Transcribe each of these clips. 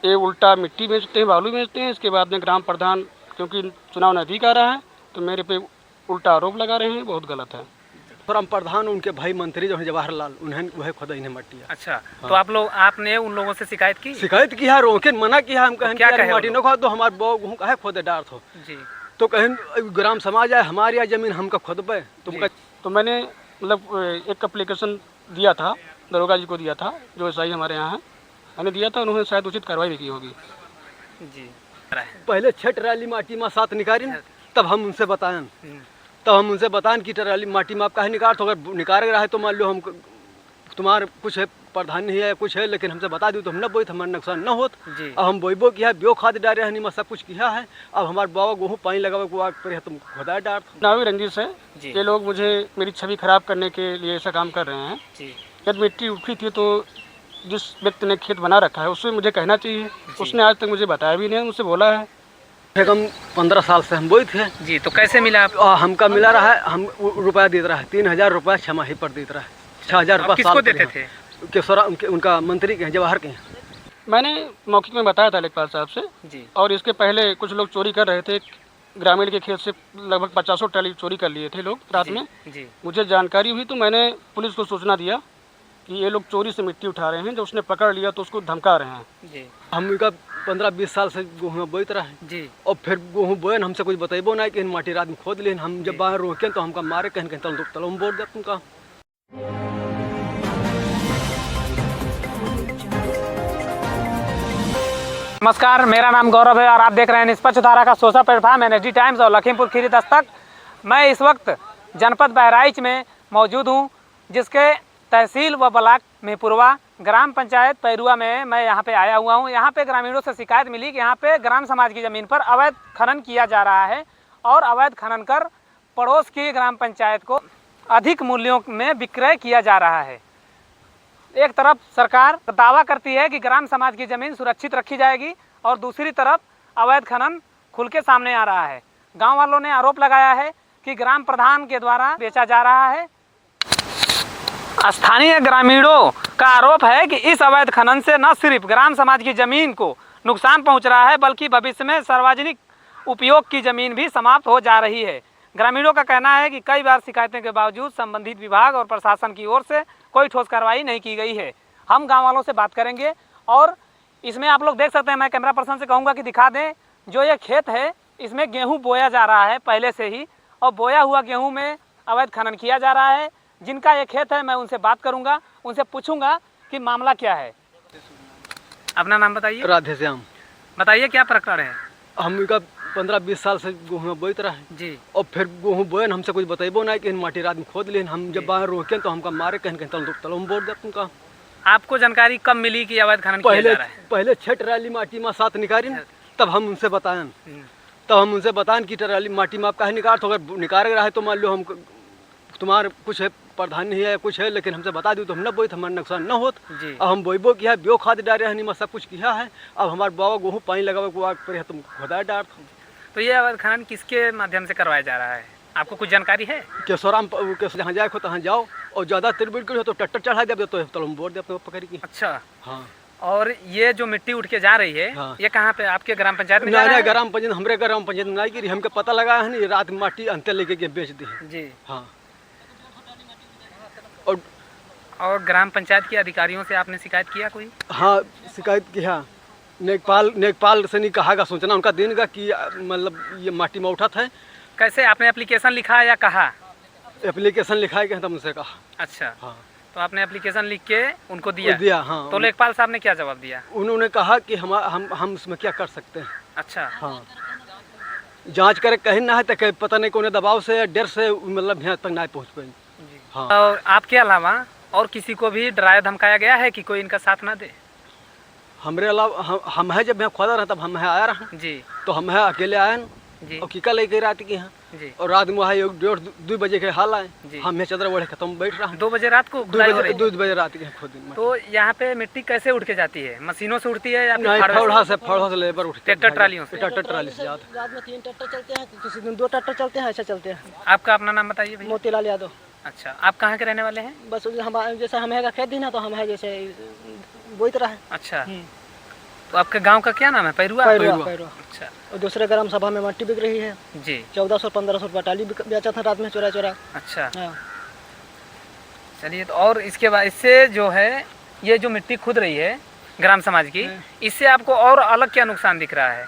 ये उल्टा मिट्टी बेचते हैं, बालू बेचते हैं। इसके बाद में ग्राम प्रधान, क्योंकि चुनाव नज़दीक आ रहा है, तो मेरे पे उल्टा आरोप लगा रहे हैं, बहुत गलत है। ग्राम प्रधान उनके भाई मंत्री जो है जवाहरलाल, उन्हें वह खुद इन्हें मट्टी है। अच्छा, हाँ। तो आपने उन लोगों से शिकायत की? शिकायत की है, रोके मना किया, हम कहें क्या माटी न खो, तो हमारे बहु गेहूँ काहे खोदे डार हो जी। तो कहें ग्राम समाज है हमारी या जमीन हमका खुद पे तुमका। तो मैंने मतलब एक एप्लीकेशन दिया था, दरोगा जी को दिया था, जो एसआई हमारे यहाँ है, मैंने दिया था, उन्होंने शायद उचित कार्रवाई भी की होगी जी। पहले 6 ट्राली माटी में 7 निकाली, तब हम उनसे बताएं कि ट्राली माटी में आप काहे निकाल, तो अगर निकाल रहा है तो मान लो हम तुम्हारे कुछ है प्रधान नहीं है कुछ है, लेकिन हमसे बता दी तो हम न बोई, हमारा नुकसान न होत। अब हम बोईबो किया है, बियो खाद डाले हैं, सब कुछ किया है। अब हमारे बाबा गेहूँ पानी लगावे पर तुम खुदा डार चुनावी रंजिश है। ये लोग मुझे मेरी छवि खराब करने के लिए ऐसा काम कर रहे हैं। जब मिट्टी उठी थी तो जिस व्यक्ति ने खेत बना रखा है उससे मुझे कहना चाहिए, उसने आज तक मुझे बताया भी नहीं, मुझसे बोला है। हम 15 साल से हम बोई थे जी। तो कैसे मिला आप? हमका मिला रहा है, हम रुपया देता रहा है, 3000 रुपया 6 माही पर देता रहा है, 6000 रुपया किसको देते थे? केसरा उनका मंत्री के हैं, जवाहर के हैं। मैंने मौखिक में बताया था लेखपाल साहब से जी। और इसके पहले कुछ लोग चोरी कर रहे थे, ग्रामीण के खेत से लगभग 50 ट्राली चोरी कर लिए थे लोग रात में जी। मुझे जानकारी हुई तो मैंने पुलिस को सूचना दिया कि ये लोग चोरी से मिट्टी उठा रहे हैं। जब उसने पकड़ लिया तो उसको धमका रहे हैं जी। हम इनका 15-20 साल से गेहूँ बोत रहे हैं जी। और फिर गेहूँ बोए हमसे कुछ बतेबो नहीं कि माटी रात में खोद लिए, हम जब बाहर रोके तो हमका मारे कहीं तलम बोल दे तुमका। नमस्कार, मेरा नाम गौरव है और आप देख रहे हैं निष्पक्ष धारा का सोशल प्लेटफॉर्म एनएसडी टाइम्स और लखीमपुर खीरी दस्तक। मैं इस वक्त जनपद बहराइच में मौजूद हूं, जिसके तहसील व ब्लॉक मेहपुरवा ग्राम पंचायत पैरुआ में मैं यहां पे आया हुआ हूं। यहां पे ग्रामीणों से शिकायत मिली कि यहां पे ग्राम समाज की ज़मीन पर अवैध खनन किया जा रहा है और अवैध खनन कर पड़ोस की ग्राम पंचायत को अधिक मूल्यों में विक्रय किया जा रहा है। एक तरफ सरकार दावा करती है कि ग्राम समाज की ज़मीन सुरक्षित रखी जाएगी और दूसरी तरफ अवैध खनन खुल के सामने आ रहा है। गांव वालों ने आरोप लगाया है कि ग्राम प्रधान के द्वारा बेचा जा रहा है। स्थानीय ग्रामीणों का आरोप है कि इस अवैध खनन से न सिर्फ ग्राम समाज की ज़मीन को नुकसान पहुंच रहा है, बल्कि भविष्य में सार्वजनिक उपयोग की ज़मीन भी समाप्त हो जा रही है। ग्रामीणों का कहना है कि कई बार शिकायतों के बावजूद संबंधित विभाग और प्रशासन की ओर से कोई ठोस कार्रवाई नहीं की गई है। हम गांव वालों से बात करेंगे और इसमें आप लोग देख सकते हैं, मैं कैमरा पर्सन से कहूँगा कि दिखा दें, जो ये खेत है इसमें गेहूँ बोया जा रहा है पहले से ही, और बोया हुआ गेहूँ में अवैध खनन किया जा रहा है। जिनका ये खेत है मैं उनसे बात करूँगा, उनसे पूछूँगा कि मामला क्या है। अपना नाम बताइए। राधे श्याम। बताइए क्या प्रकरण है। हम इनका 15-20 साल से गेहूँ बोत रहे हैं जी। और फिर गेहूँ बोए हमसे कुछ बतेबो नहीं कि माटी रात में खोद लिए, हम जब बाहर रोके तो हमका मारे कहीं तलम बोल दे तुमका। आपको जानकारी कब मिली कि अवैध खनन किया जा रहा है? पहले 6 ट्राली माटी में 7 निकाली, तब हम उनसे बताएं कि ट्राली माटी में आप काहे निकाल, तो अगर निकाल रहा है तो मान लो हम तुम्हारे कुछ है प्रधान नहीं है कुछ है, लेकिन हमसे बता दी तो हम न बोई, हमारा नुकसान न होत। अब हम बोईबो किया है, बियो खाद डाले हैं, सब कुछ किया है। अब हमारे बाबा गेहूँ पानी लगावे पर तुम खुदा डार। तो ये अवैध खनन किसके माध्यम से करवाया जा रहा है, आपको कुछ जानकारी है? केसराम जहाँ जाए तहाँ जाओ और ज़्यादा तिरबिड़ करो तो ट्रैक्टर चढ़ा दे तो तलम बोल दे अपने पकड़ की। अच्छा हाँ। और ये जो मिट्टी उठ के जा रही है हाँ। ये कहाँ पे, आपके ग्राम पंचायत में? नहीं, ग्राम पंचायत, हमारे ग्राम पंचायत में नहीं, हमको पता लगा है नहीं, रात माटी अंतर लेके बेच दी जी। हाँ। और ग्राम पंचायत के अधिकारियों से आपने शिकायत किया कोई? हाँ, शिकायत किया। नेकपाल से नहीं कहा सूचना उनका दिन का कि मतलब ये माटी में उठा था। कैसे, आपने एप्लीकेशन लिखा या कहा? एप्लीकेशन लिखा है कि तब उनसे कहा। अच्छा हाँ। तो आपने एप्लीकेशन लिख के उनको दिया? हाँ। तो लेखपाल साहब ने क्या जवाब दिया? उन्होंने कहा कि हम उसमें क्या कर सकते हैं। अच्छा हाँ। जांच करे कहीं ना है तो पता नहीं कौन दबाव से या डर से मतलब यहाँ तक नहीं पहुँच पाई। हाँ। और आपके अलावा और किसी को भी डराया धमकाया गया है कि कोई इनका साथ ना दे? हमारे अलावा हम है, जब यहाँ खोदा रहा तब हम है आया रहा जी, तो हम है अकेले आए जी, और कीका लेके रात की यहाँ जी, और रात में वहाँ 1-1:30-2 बजे के हाल आए जी। हम यहाँ चदर ओढ़े खत्म बैठ रहा 2 बजे रात को? 2 बजे रात के खुद। तो यहाँ पे मिट्टी कैसे उठ के जाती है, मशीनों से उठती है या फौड़ा से लेबर उठती है? ट्रैक्टर ट्रालियों से? ट्रैक्टर ट्राली से रात में 3 ट्रैक्टर चलते हैं, किसी दिन 2 ट्रैक्टर चलते हैं, ऐसा चलते हैं। आपका अपना नाम बताइए भैया। मोतीलाल यादव। अच्छा, आप कहाँ के रहने वाले हैं? बस हम जैसे हम है खेत दिन है तो हम है जैसे बोइत रहा है। अच्छा, तो आपके गांव का क्या नाम है? पैरुआ। पैरुआ। अच्छा। और दूसरे ग्राम सभा में मट्टी बिक रही है जी। 1400-1500 रुपये टाली बेचा था रात में चोरा। अच्छा, हाँ। चलिए। तो और इसके बाद इससे जो है ये जो मिट्टी खुद रही है ग्राम समाज की, इससे आपको और अलग क्या नुकसान दिख रहा है?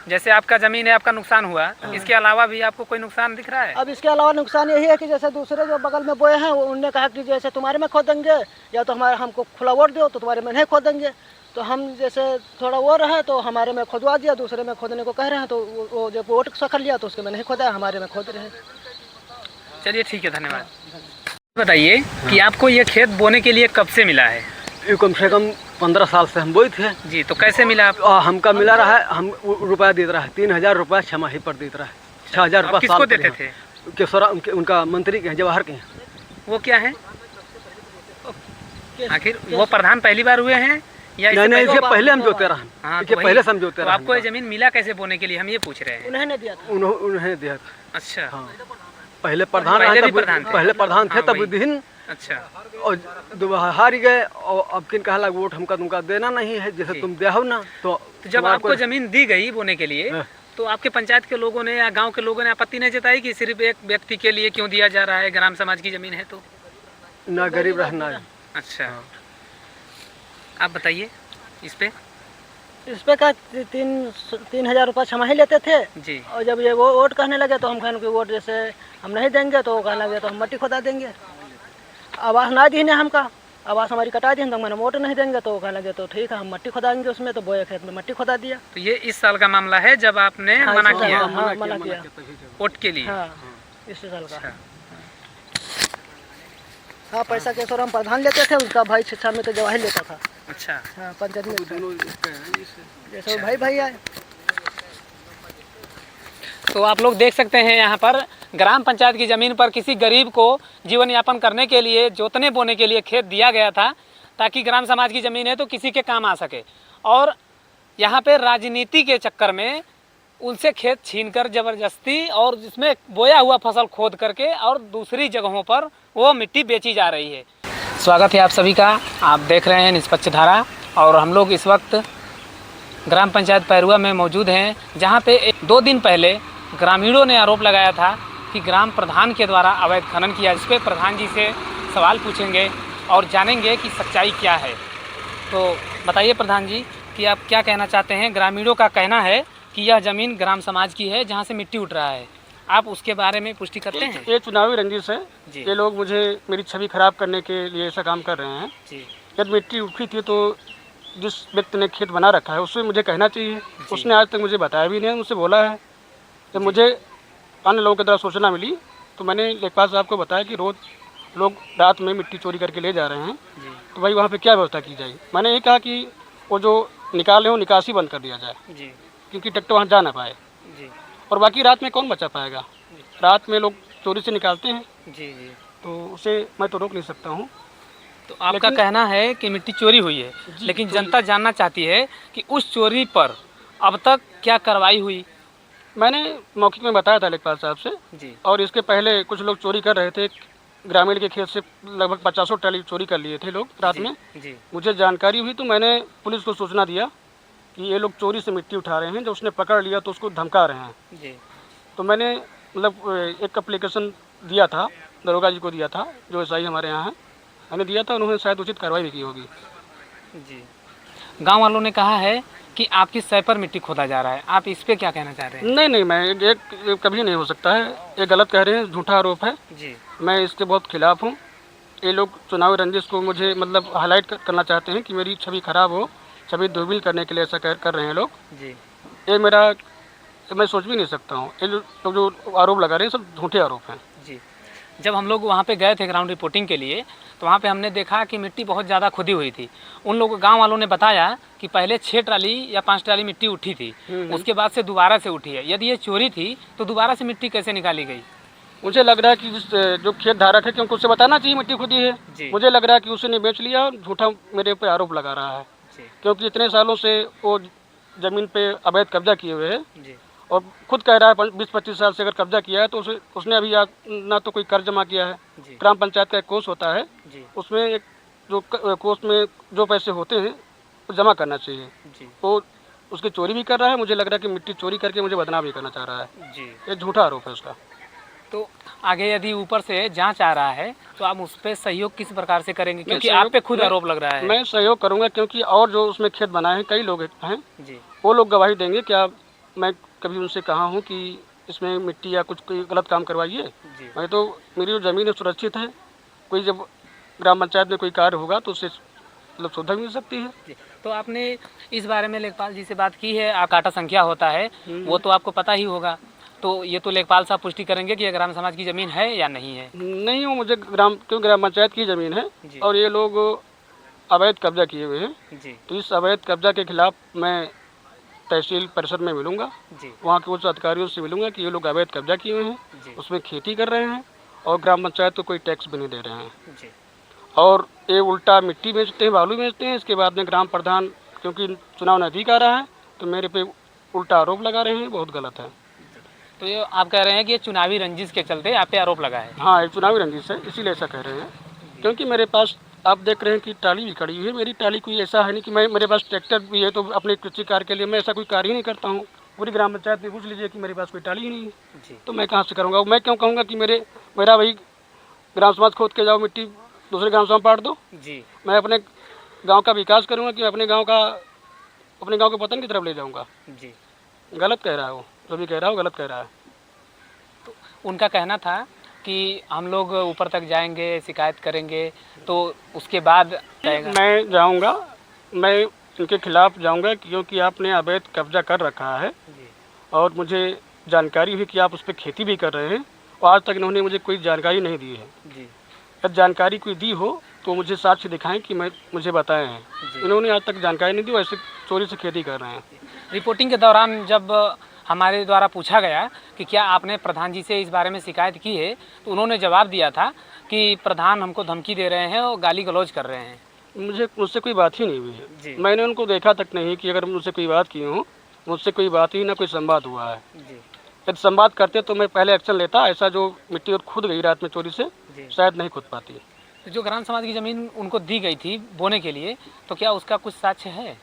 जैसे आपका ज़मीन है, आपका नुकसान हुआ, इसके अलावा भी आपको कोई नुकसान दिख रहा है? अब इसके अलावा नुकसान यही है कि जैसे दूसरे जो बगल में बोए हैं उनने कहा कि जैसे तुम्हारे में खोदेंगे या तो हमारे हमको खुला वोट दो तो तुम्हारे में नहीं खोदेंगे। तो हम जैसे थोड़ा वो रहे तो हमारे में खोदवा दिया, दूसरे में खोदने को कह रहे हैं तो वो जब वोट सखर लिया तो उसके में नहीं खोदा, हमारे में खोद रहे हैं। चलिए ठीक है, धन्यवाद। बताइए कि आपको ये खेत बोने के लिए कब से मिला है? ये कम से कम 15 साल से हम बोए थे जी। तो कैसे मिला आपको? हमका मिला रहा है, हम रुपया देते रहा है, 3000 रुपया छमाही पर देते रहा है, 6000 रुपया किसको देते थे? केसरा उनका मंत्री के हैं, जवाहर के हैं। वो क्या है आखिर? वो प्रधान पहली बार हुए हैं या नहीं, इसके पहले हम जोते रहे। हाँ, इसके पहले समझौते रहे। आपको ये जमीन मिला कैसे बोने के लिए, हम ये पूछ रहे हैं। उन्होंने दिया था। उन्होंने दिया था। अच्छा। हाँ, पहले प्रधान पहले प्रधान थे तब दिन। अच्छा। और हार गए और अब किन कहा वोट हमका तुमका देना नहीं है, जैसे तुम दे हो ना। तो जब आपको जमीन दी गई बोने के लिए तो आपके पंचायत के लोगों ने या गांव के लोगों ने आपत्ति नहीं जताई कि सिर्फ एक व्यक्ति के लिए क्यों दिया जा रहा है, ग्राम समाज की जमीन है तो? ना गरीब रहना है। अच्छा, आप बताइए इस पे का 3000 रुपये छमाही लेते थे जी। और जब ये वो वोट कहने लगे तो हम कहने कि वोट जैसे हम नहीं देंगे तो वो कहने लगे तो हम मट्टी खोदा देंगे। आवास ना दी ने हमका, आवास हमारी कटा दी तो मैंने वोट नहीं देंगे तो वो कहने लगे तो ठीक है हम मट्टी खोदाएंगे उसमें। तो बोए खेत में मट्टी खोदा दिया। तो ये इस साल का मामला है जब आपने मना किया? हाँ, मना किया वोट के लिए। हाँ, इस साल का। हाँ, पैसा के हम प्रधान लेते थे, उसका भाई शिक्षा में तो जवाही लेता था। अच्छा। हाँ, पंचायत में जैसे वो भाई आए। तो आप लोग देख सकते हैं यहाँ पर ग्राम पंचायत की ज़मीन पर किसी गरीब को जीवन यापन करने के लिए जोतने बोने के लिए खेत दिया गया था ताकि ग्राम समाज की ज़मीन है तो किसी के काम आ सके। और यहाँ पे राजनीति के चक्कर में उनसे खेत छीनकर ज़बरदस्ती और जिसमें बोया हुआ फसल खोद करके और दूसरी जगहों पर वो मिट्टी बेची जा रही है। स्वागत है आप सभी का, आप देख रहे हैं निष्पक्ष धारा। और हम लोग इस वक्त ग्राम पंचायत पैरुआ में मौजूद हैं, जहाँ पे 2 दिन पहले ग्रामीणों ने आरोप लगाया था कि ग्राम प्रधान के द्वारा अवैध खनन किया। इस पर प्रधान जी से सवाल पूछेंगे और जानेंगे कि सच्चाई क्या है। तो बताइए प्रधान जी कि आप क्या कहना चाहते हैं? ग्रामीणों का कहना है कि यह ज़मीन ग्राम समाज की है जहाँ से मिट्टी उठ रहा है, आप उसके बारे में पुष्टि करते हैं? ये चुनावी रंजिश है जी। ये लोग मुझे मेरी छवि खराब करने के लिए ऐसा काम कर रहे हैं जी। जब मिट्टी उठी थी तो जिस व्यक्ति ने खेत बना रखा है उससे मुझे कहना चाहिए, उसने आज तक मुझे बताया भी नहीं, मुझसे बोला है। जब मुझे अन्य लोगों की तरह सूचना मिली तो मैंने लेखपाल साहब को बताया कि रोज़ लोग रात में मिट्टी चोरी करके ले जा रहे हैं तो भाई वहाँ पे क्या व्यवस्था की जाए। मैंने ये कहा कि वो जो निकाले हो निकासी बंद कर दिया जाए जी, क्योंकि ट्रैक्टर वहाँ जा ना पाए जी। और बाकी रात में कौन बचा पाएगा, रात में लोग चोरी से निकालते हैं जी जी, तो उसे मैं तो रोक नहीं सकता हूँ। तो आपका कहना है कि मिट्टी चोरी हुई है, लेकिन जनता जानना चाहती है कि उस चोरी पर अब तक क्या कार्रवाई हुई? मैंने मौखिक में बताया था लेखपाल साहब से जी। और इसके पहले कुछ लोग चोरी कर रहे थे, ग्रामीण के खेत से लगभग 50 ट्राली चोरी कर लिए थे लोग रात में जी। मुझे जानकारी हुई तो मैंने पुलिस को सूचना दिया कि ये लोग चोरी से मिट्टी उठा रहे हैं। जब उसने पकड़ लिया तो उसको धमका रहे हैं जी। तो मैंने मतलब एक एप्लीकेशन दिया था, दरोगा जी को दिया था जो एसआई हमारे यहाँ है, मैंने दिया था, उन्होंने शायद उचित कार्रवाई भी की होगी जी। गांव वालों ने कहा है कि आपकी सह पर मिट्टी खोदा जा रहा है, आप इस पे क्या कहना चाह रहे हैं? नहीं, मैं एक कभी नहीं हो सकता है, ये गलत कह रहे हैं, झूठा आरोप है जी। मैं इसके बहुत खिलाफ हूँ। ये लोग चुनावी रंजिश को मुझे मतलब हाईलाइट करना चाहते हैं कि मेरी छवि खराब हो, छवि दुर्बल करने के लिए ऐसा कर रहे हैं लोग जी। ये मेरा मैं सोच भी नहीं सकता हूँ। ये लोग जो आरोप लगा रहे हैं सब झूठे आरोप हैं जी। जब हम लोग वहाँ पे गए थे ग्राउंड रिपोर्टिंग के लिए तो वहाँ पे हमने देखा कि मिट्टी बहुत ज़्यादा खुदी हुई थी। उन लोग गांव वालों ने बताया कि पहले 6 ट्राली या 5 ट्राली मिट्टी उठी थी, उसके बाद से दोबारा से उठी है। यदि ये चोरी थी तो दोबारा से मिट्टी कैसे निकाली गई? मुझे लग रहा है कि जो खेत धारक है क्योंकि उसे बताना चाहिए मिट्टी खुदी है, मुझे लग रहा है कि उसने बेच लिया और झूठा मेरे पे आरोप लगा रहा है क्योंकि इतने सालों से वो ज़मीन पे अवैध कब्जा किए हुए है और खुद कह रहा है 20-25 साल से अगर कब्जा किया है तो उसने अभी ना तो कोई कर्ज जमा किया है। ग्राम पंचायत का एक कोष होता है, उसमें एक जो कोष में जो पैसे होते हैं जमा करना चाहिए। जी वो उसकी चोरी भी कर रहा है, मुझे लग रहा है कि मिट्टी चोरी करके मुझे बदनाम भी करना चाह रहा है। जी। ये झूठा आरोप है उसका। तो आगे यदि ऊपर से जांच आ रहा है तो आप उस पर सहयोग किस प्रकार से करेंगे, क्योंकि आप पे खुद आरोप लग रहा है? मैं सहयोग करूंगा, क्योंकि और जो उसमें खेत बनाए हैं कई लोग हैं, जी वो लोग गवाही देंगे। क्या मैं कभी उनसे कहा हूँ कि इसमें मिट्टी या कुछ कोई गलत काम करवाइए? जी मैं तो, मेरी जो ज़मीन है सुरक्षित है। कोई जब ग्राम पंचायत में कोई कार्य होगा तो उससे मतलब सुविधा मिल सकती है। जी। तो आपने इस बारे में लेखपाल जी से बात की है? काटा संख्या होता है वो तो आपको पता ही होगा, तो ये तो लेखपाल साहब पुष्टि करेंगे कि ये ग्राम समाज की ज़मीन है या नहीं है? नहीं, वो मुझे क्योंकि ग्राम पंचायत की ज़मीन है जी। और ये लोग अवैध कब्जा किए हुए हैं। जी तो इस अवैध कब्जा के खिलाफ मैं तहसील परिषद में मिलूंगा, जी वहाँ के उच्च अधिकारियों से मिलूंगा कि ये लोग अवैध कब्जा किए हुए हैं, जी उसमें खेती कर रहे हैं और ग्राम पंचायत को कोई टैक्स भी नहीं दे रहे हैं। जी और ये उल्टा मिट्टी बेचते हैं, बालू बेचते हैं। इसके बाद में ग्राम प्रधान, क्योंकि चुनाव नज़दीक आ रहा है, तो मेरे पे उल्टा आरोप लगा रहे हैं, बहुत गलत है। तो ये आप कह रहे हैं कि ये चुनावी रंजिश के चलते आप पे आरोप लगा है? हाँ, ये चुनावी रंजिश है, इसीलिए ऐसा कह रहे हैं। क्योंकि मेरे पास आप देख रहे हैं कि टाली भी खड़ी हुई है। मेरी टाली कोई ऐसा है नहीं कि मेरे पास ट्रैक्टर भी है तो अपने कृषि कार्य के लिए मैं ऐसा कोई कार्य ही नहीं करता हूँ। पूरी ग्राम पंचायत में पूछ लीजिए कि मेरे पास कोई टाली ही नहीं है, जी तो मैं कहाँ से करूँगा? मैं क्यों कहूँगा कि मेरा भाई ग्राम समाज खोद के जाओ, मिट्टी दूसरे ग्राम समाज पाट दो। जी मैं अपने गांव का विकास करूंगा कि अपने गांव को पतन की तरफ ले जाऊंगा? जी। गलत कह रहा है वो, जो भी कह रहा है वो गलत कह रहा है। तो उनका कहना था कि हम लोग ऊपर तक जाएंगे, शिकायत करेंगे, तो उसके बाद जाएगा। मैं जाऊंगा, मैं इनके खिलाफ जाऊंगा, क्योंकि आपने अवैध कब्जा कर रखा है जी और मुझे जानकारी हुई कि आप उस पर खेती भी कर रहे हैं और आज तक इन्होंने मुझे कोई जानकारी नहीं दी है। जी यदि जानकारी कोई दी हो तो मुझे साक्ष्य दिखाएं कि मुझे बताए हैं। इन्होंने आज तक जानकारी नहीं दी, वैसे चोरी से खेती कर रहे हैं। रिपोर्टिंग के दौरान जब हमारे द्वारा पूछा गया कि क्या आपने प्रधान जी से इस बारे में शिकायत की है, तो उन्होंने जवाब दिया था कि प्रधान हमको धमकी दे रहे हैं और गाली गलौज कर रहे हैं। मुझसे कोई बात ही नहीं हुई जी। है। मैंने उनको देखा तक नहीं कि अगर मुझसे कोई बात की हो। मुझसे कोई बात ही ना कोई संवाद हुआ है। जी यदि संवाद करते तो मैं पहले एक्शन लेता। ऐसा जो मिट्टी और खुद गई रात में चोरी से, जी। शायद नहीं खुद पाती। तो जो ग्राम समाज की ज़मीन उनको दी गई थी बोने के लिए, तो क्या उसका कुछ साक्ष्य है?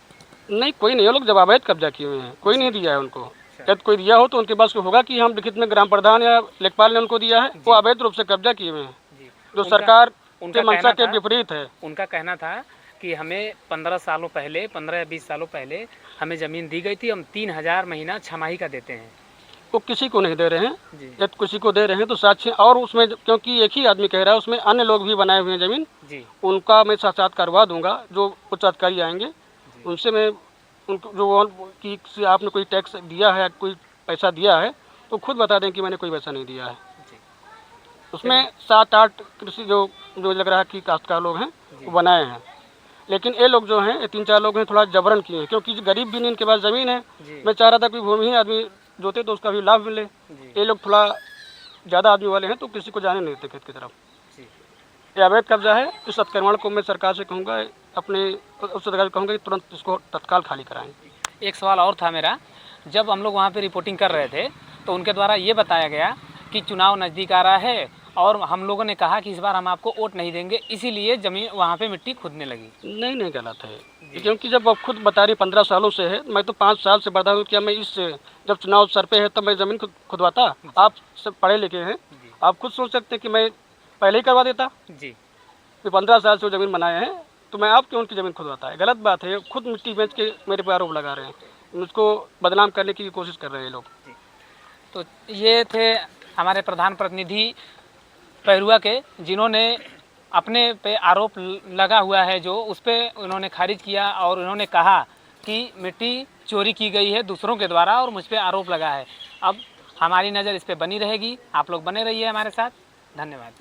नहीं, कोई नहीं। वो लोग जब अवैध कब्जा किए हुए हैं, कोई नहीं दिया है उनको। यदि कोई दिया हो तो उनके पास होगा कि हम लिखित में ग्राम प्रधान या लेखपाल ने उनको दिया है। वो अवैध रूप से कब्जा किए हुए हैं, जी। जो सरकार उनका के मंशा कहना के विपरीत है। उनका कहना था कि हमें 15 सालों पहले, 15 या 20 सालों पहले हमें ज़मीन दी गई थी, हम 3000 महीना छमाही का देते हैं। वो किसी को नहीं दे रहे हैं। जी यदि किसी को दे रहे हैं तो साक्ष्य, और उसमें क्योंकि एक ही आदमी कह रहा है, उसमें अन्य लोग भी बनाए हुए हैं ज़मीन, जी उनका मैं साक्षात्कार करवा दूंगा। जो उच्च अधिकारी आएंगे उनसे मैं उनको जो कि आपने कोई टैक्स दिया है या कोई पैसा दिया है तो खुद बता दें कि मैंने कोई पैसा नहीं दिया है। जी उसमें 7-8 कृषि जो लग रहा है कि काश्तकार लोग हैं वो बनाए हैं। लेकिन ये लोग जो हैं, ये 3-4 लोग हैं, थोड़ा जबरन किए हैं, क्योंकि गरीब भी नहीं, इनके पास ज़मीन है। जी मैं चाह रहा था कि भूमि ही आदमी जोते तो उसका भी लाभ मिले। जी ये लोग थोड़ा ज़्यादा आदमी वाले हैं तो किसी को जाने नहीं देते खेत की तरफ। जी ये अवैध कब्जा है। इस अतिक्रमण को मैं सरकार से कहूँगा, अपने उस अधिकारी कहूँगा कि तुरंत इसको तत्काल खाली कराएं। एक सवाल और था मेरा, जब हम लोग वहाँ पे रिपोर्टिंग कर रहे थे तो उनके द्वारा ये बताया गया कि चुनाव नज़दीक आ रहा है और हम लोगों ने कहा कि इस बार हम आपको वोट नहीं देंगे, इसीलिए ज़मीन वहाँ पे मिट्टी खुदने लगी। नहीं, गलत है। क्योंकि जब आप खुद बता रही 15 सालों से है, मैं तो 5 साल से बता दूँ। क्या मैं जब चुनाव सर पे है तब मैं ज़मीन खुदवाता? आप सब पढ़े लिखे हैं, आप खुद सोच सकते हैं कि मैं पहले ही करवा देता। जी 15 साल से वो ज़मीन बनाए हैं तो मैं आप क्यों उनकी ज़मीन खुदवाता है? गलत बात है। खुद मिट्टी बेच के मेरे पे आरोप लगा रहे हैं, मुझको बदनाम करने की कोशिश कर रहे हैं ये लोग। तो ये थे हमारे प्रधान प्रतिनिधि पैरुआ के, जिन्होंने अपने पे आरोप लगा हुआ है जो उस पर उन्होंने खारिज किया और उन्होंने कहा कि मिट्टी चोरी की गई है दूसरों के द्वारा और मुझ पे आरोप लगा है। अब हमारी नज़र इस पे बनी रहेगी। आप लोग बने रहिए हमारे साथ। धन्यवाद।